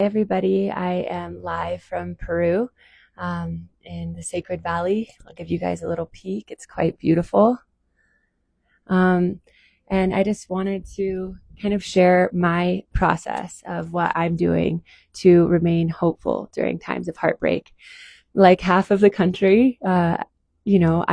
Everybody. I am live from Peru, in the Sacred Valley. I'll give you guys a little peek. It's quite beautiful. Um, and I just wanted to kind of share my process of what I'm doing to remain hopeful during times of heartbreak. Like half of the country, I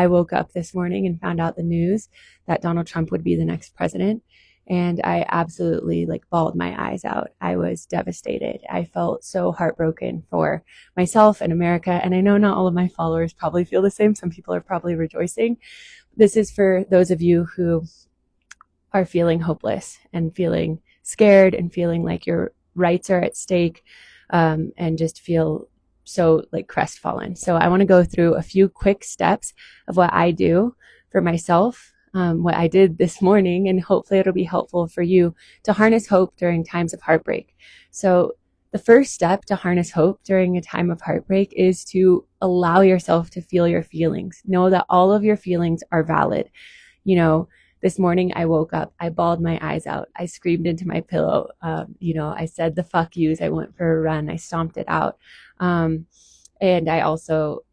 woke up this morning and found out the news that Donald Trump would be the next president. And I absolutely bawled my eyes out. I was devastated. I felt so heartbroken for myself and America. And I know not all of my followers probably feel the same. Some people are probably rejoicing. This is for those of you who are feeling hopeless and feeling scared and feeling like your rights are at stake, and just feel so crestfallen. So I want to go through a few quick steps of what I do for myself, what I did this morning, and hopefully it'll be helpful for you to harness hope during times of heartbreak. So the first step to harness hope during a time of heartbreak is to allow yourself to feel your feelings. Know that all of your feelings are valid. This morning I woke up, I bawled my eyes out. I screamed into my pillow. I said the fuck yous. I went for a run. I stomped it out. And I also,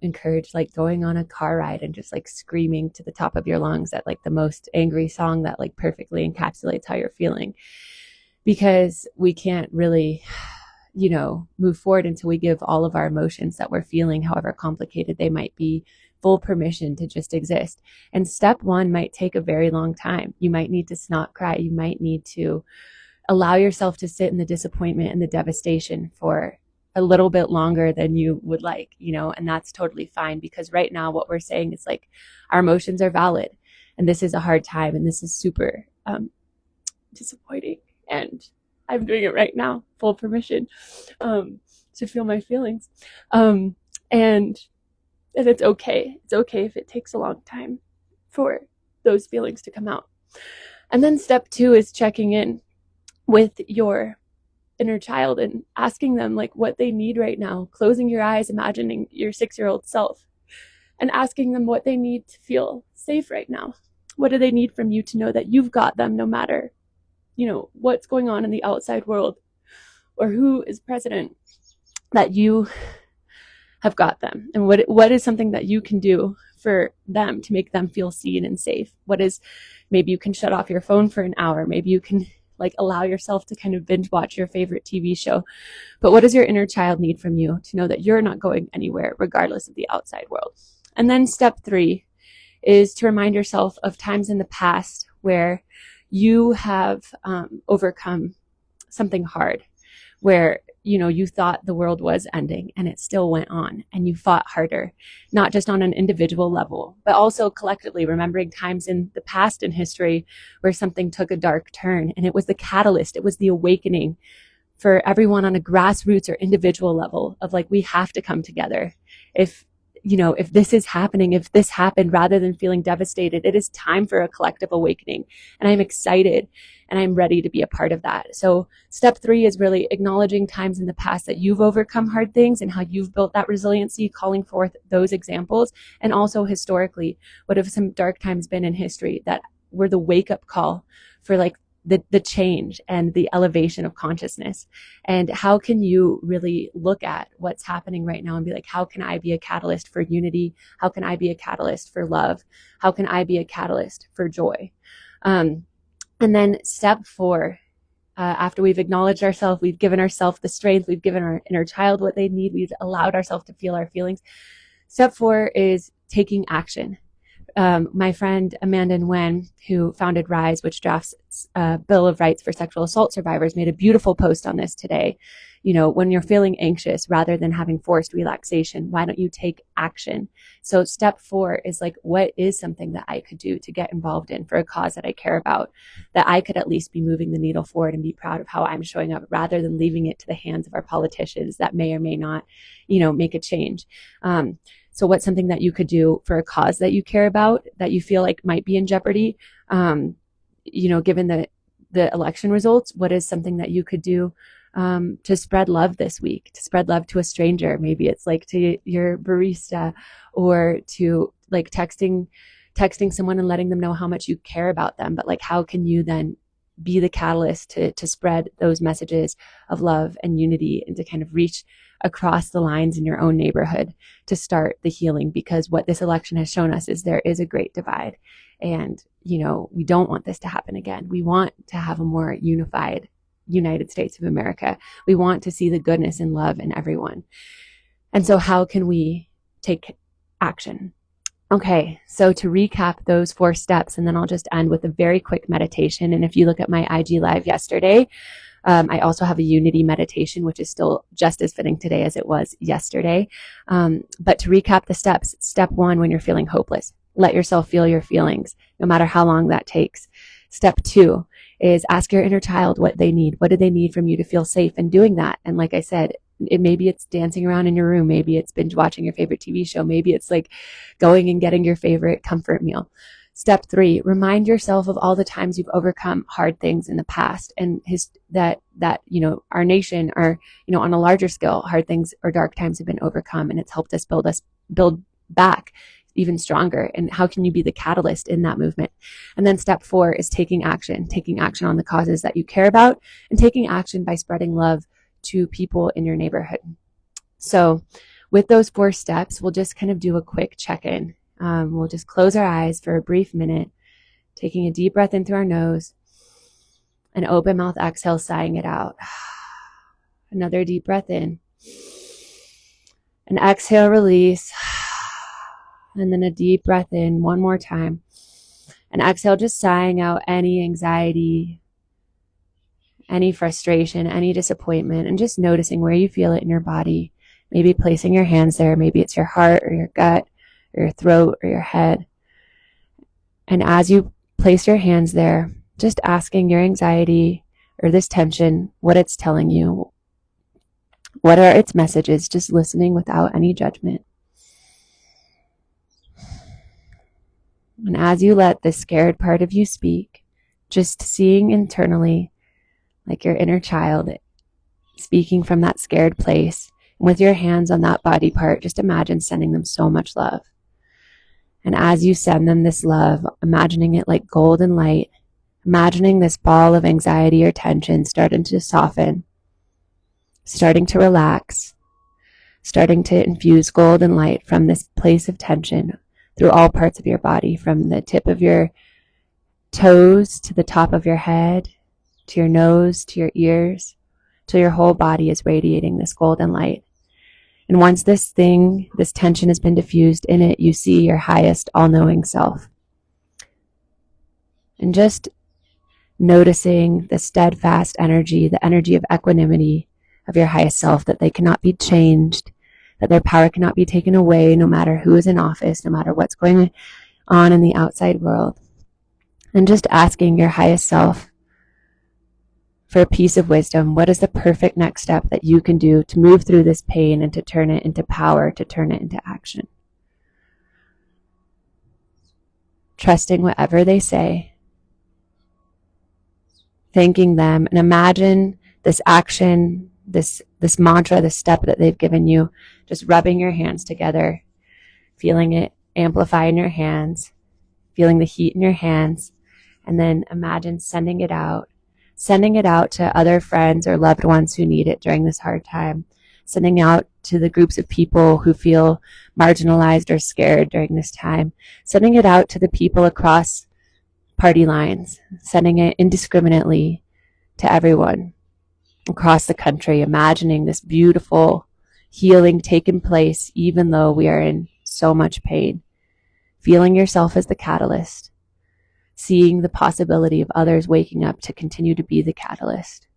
encourage going on a car ride and just screaming to the top of your lungs at the most angry song that perfectly encapsulates how you're feeling. Because we can't really, move forward until we give all of our emotions that we're feeling, however complicated they might be, full permission to just exist. And step one might take a very long time. You might need to snot cry. You might need to allow yourself to sit in the disappointment and the devastation for a little bit longer than you would like, and that's totally fine, because right now what we're saying is our emotions are valid, and this is a hard time, and this is super disappointing, and I'm doing it right now, full permission to feel my feelings, and it's okay. It's okay if it takes a long time for those feelings to come out. And then step two is checking in with your inner child and asking them what they need right now, closing your eyes, imagining your 6-year-old self, and asking them what they need to feel safe right now. What do they need from you to know that you've got them, no matter what's going on in the outside world or who is president, that you have got them. And what is something that you can do for them to make them feel seen and safe? Maybe you can shut off your phone for an hour. Maybe you can allow yourself to kind of binge watch your favorite TV show. But what does your inner child need from you to know that you're not going anywhere regardless of the outside world? And then step three is to remind yourself of times in the past where you have overcome something hard, where you thought the world was ending and it still went on, and you fought harder, not just on an individual level, but also collectively, remembering times in the past in history where something took a dark turn, and it was the catalyst, it was the awakening for everyone on a grassroots or individual level of we have to come together. If this is happening, if this happened, rather than feeling devastated, it is time for a collective awakening. And I'm excited and I'm ready to be a part of that. So step three is really acknowledging times in the past that you've overcome hard things and how you've built that resiliency, calling forth those examples. And also historically, what have some dark times been in history that were the wake up call for the change and the elevation of consciousness? And how can you really look at what's happening right now and be how can I be a catalyst for unity? How can I be a catalyst for love? How can I be a catalyst for joy? And then step four, after we've acknowledged ourselves, we've given ourselves the strength, we've given our inner child what they need, we've allowed ourselves to feel our feelings. Step four is taking action. My friend Amanda Nguyen, who founded RISE, which drafts a Bill of Rights for sexual assault survivors, made a beautiful post on this today. When you're feeling anxious, rather than having forced relaxation, why don't you take action? So step four is what is something that I could do to get involved in for a cause that I care about, that I could at least be moving the needle forward and be proud of how I'm showing up, rather than leaving it to the hands of our politicians that may or may not, make a change. So what's something that you could do for a cause that you care about, that you feel might be in jeopardy? Given the election results, what is something that you could do to spread love this week, to spread love to a stranger? Maybe it's to your barista, or to texting someone and letting them know how much you care about them. But how can you then be the catalyst to spread those messages of love and unity, and to kind of reach across the lines in your own neighborhood to start the healing. Because what this election has shown us is there is a great divide. And, we don't want this to happen again. We want to have a more unified United States of America. We want to see the goodness and love in everyone. And so how can we take action? Okay, so to recap those 4 steps, and then I'll just end with a very quick meditation. And if you look at my IG live yesterday, I also have a unity meditation, which is still just as fitting today as it was yesterday. But to recap the steps, step 1, when you're feeling hopeless, let yourself feel your feelings, no matter how long that takes. Step 2 is ask your inner child what they need. What do they need from you to feel safe in doing that? And like I said, maybe it's dancing around in your room. Maybe it's binge watching your favorite TV show. Maybe it's like going and getting your favorite comfort meal. Step 3, remind yourself of all the times you've overcome hard things in the past, and that our nation, or on a larger scale, hard things or dark times have been overcome, and it's helped us build back even stronger. And how can you be the catalyst in that movement? And then step 4 is taking action on the causes that you care about, and taking action by spreading love to people in your neighborhood. So with those 4 steps, we'll just kind of do a quick check-in. We'll just close our eyes for a brief minute, taking a deep breath in through our nose, an open mouth exhale, sighing it out. Another deep breath in, an exhale, release, and then a deep breath in one more time. And exhale, just sighing out any anxiety, any frustration, any disappointment, and just noticing where you feel it in your body. Maybe placing your hands there. Maybe it's your heart or your gut or your throat or your head. And as you place your hands there, just asking your anxiety or this tension what it's telling you. What are its messages? Just listening without any judgment. And as you let this scared part of you speak, just seeing internally, like your inner child speaking from that scared place. And with your hands on that body part, just imagine sending them so much love. And as you send them this love, imagining it like golden light, imagining this ball of anxiety or tension starting to soften, starting to relax, starting to infuse golden light from this place of tension through all parts of your body, from the tip of your toes to the top of your head, to your nose, to your ears, till your whole body is radiating this golden light. And once this tension has been diffused in it, you see your highest all-knowing self. And just noticing the steadfast energy, the energy of equanimity of your highest self, that they cannot be changed, that their power cannot be taken away, no matter who is in office, no matter what's going on in the outside world. And just asking your highest self for a piece of wisdom. What is the perfect next step that you can do to move through this pain and to turn it into power, to turn it into action? Trusting whatever they say, thanking them, and imagine this action, this mantra, this step that they've given you, just rubbing your hands together, feeling it amplify in your hands, feeling the heat in your hands, and then imagine sending it out to other friends or loved ones who need it during this hard time, sending out to the groups of people who feel marginalized or scared during this time, sending it out to the people across party lines, sending it indiscriminately to everyone across the country, imagining this beautiful healing taking place even though we are in so much pain, feeling yourself as the catalyst, seeing the possibility of others waking up to continue to be the catalyst,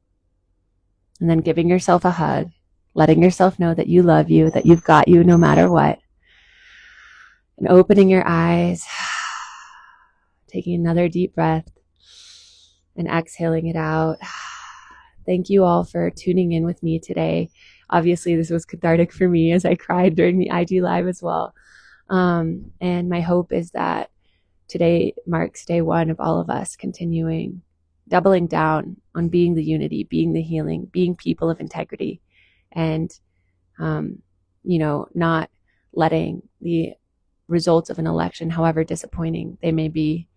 and then giving yourself a hug, letting yourself know that you love you, that you've got you no matter what, and opening your eyes, taking another deep breath and exhaling it out. Thank you all for tuning in with me today. Obviously, this was cathartic for me as I cried during the IG Live as well. And my hope is that today marks day one of all of us continuing, doubling down on being the unity, being the healing, being people of integrity, and, not letting the results of an election, however disappointing they may be,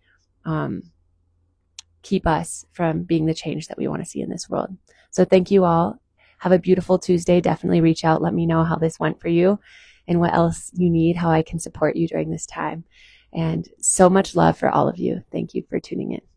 keep us from being the change that we want to see in this world. So thank you all. Have a beautiful Tuesday. Definitely reach out. Let me know how this went for you and what else you need, how I can support you during this time. And so much love for all of you. Thank you for tuning in.